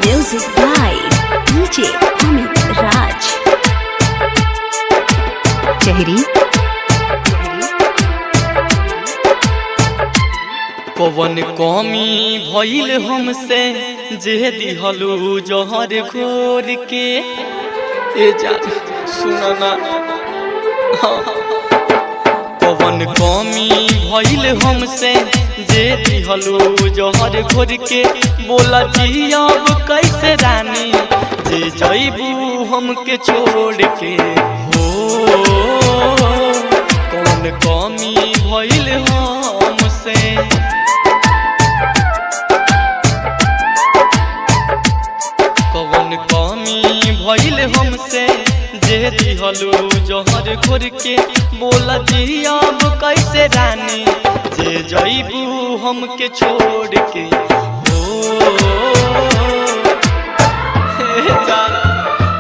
Music by DJ Amit Raj. Chehri कवन कमी भइल हमसे जे दिहलू जहर घोर के ए जान सुनना कवन कमी भइल हमसे जे दिहलू जहर घोर के बोला जी अब कैसे रानी जे जइबू हमके छोड़ के हो कवन कमी भइल हमसे कवन कमी भइल हमसे जे दिहलू जहर घोर के बोला जी अब कैसे रानी जे जइबू हमके छोड़ के हो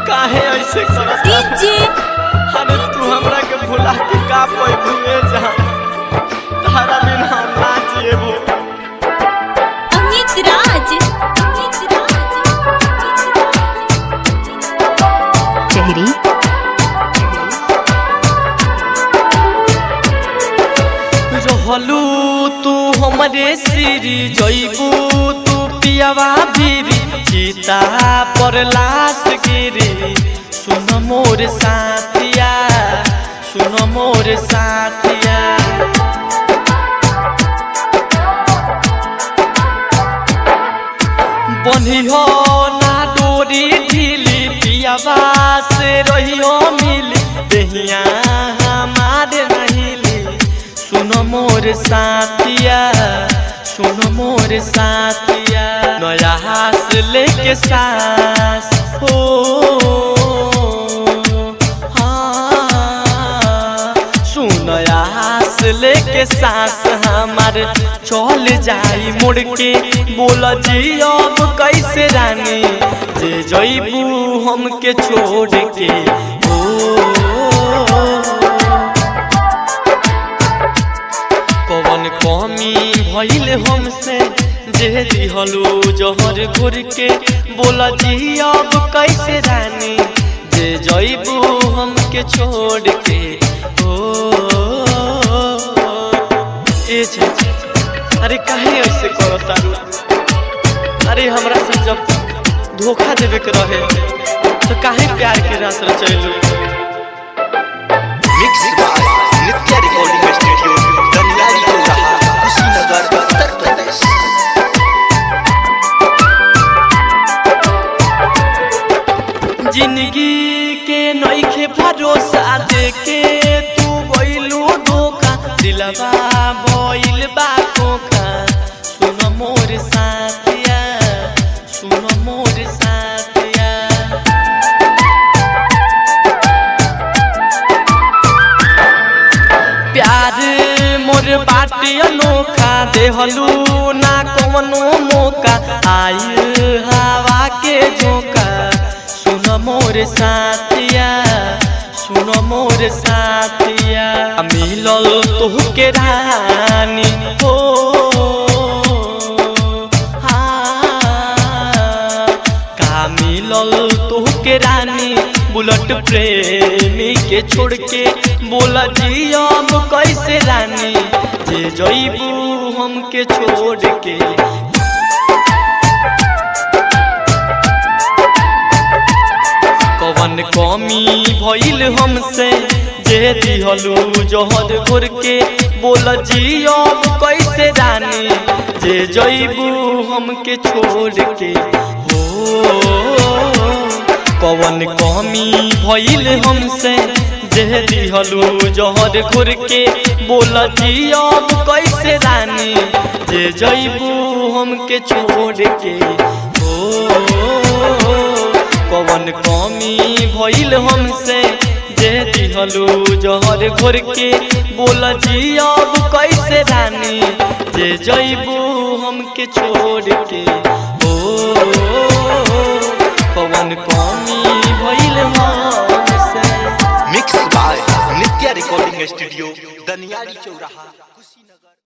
काहे ऐसे करत अरे तू हमरा के भुला के का पैबू जा तारा बिना हम ना जिएबू Amit Raj. Chehri रहलू तू हमरे सिरी जइबू तू पियावा भीरी चिता पर लाश गिरी सुन मोर साथिया सुन मोर साथिया बंधियो ना डोरी ढीली पियावा से रहियो मिली देहिया हमारे नहिली सुन मोर साथिया सुन मोर साथिया नया हास लेके सास हो हाँ सुन हास लेके सास हमार चल जाई मुड़ के बोला जी अब कैसे रानी जे जइबू हमके छोड़ के ओ कवन कमी भइल हमसे जे दिहलू जहर घोर के बोला जी अब कैसे रानी जे जइबू हमके छोड़ के ओ ए अरे काहे ऐसे करतारू अरे हमरा से जब धोखा देवे के रहे तो काहे प्यार के रास रचैलू mix by Nitya recording studio Daniyari Chauraha Kushinagar Uttar Pradesh जिंदगी के नइखे भरोसा देके तू गइलू धोखा दिलवा भइल बा धोखा सुन मोर साथिया सुन मोर साथिया प्यार मोर बाटे अनोखा देहलू ना कवनो मौका आई हवा के झोंका सुन मोर साथिया सुन मोर साथिया मिलल तोहके रानी हो हाँ का मिलल तोहके रानी बुलेट प्रेमी के छोड़ के बोला जी अब कैसे रानी जे जइबू हमके छोड़ के कवन कमी भइल हमसे जे दिहलू जहर घोर के बोला जी अब कैसे रानी जे जइबू हमके छोड़ के हो कवन कमी भइल हमसे जे दिहलू जहर घोर के बोला जी अब कैसे रानी जे जइबू हमके छोड़ के हो कवन कमी भइल हमसे जे दिहलू जहर घोर के बोला जी अब कैसे रानी जे जइबू हमके छोड़ के ओ कवन रिकॉर्डिंग स्टूडियो दनियारी चौराहा कुशीनगर।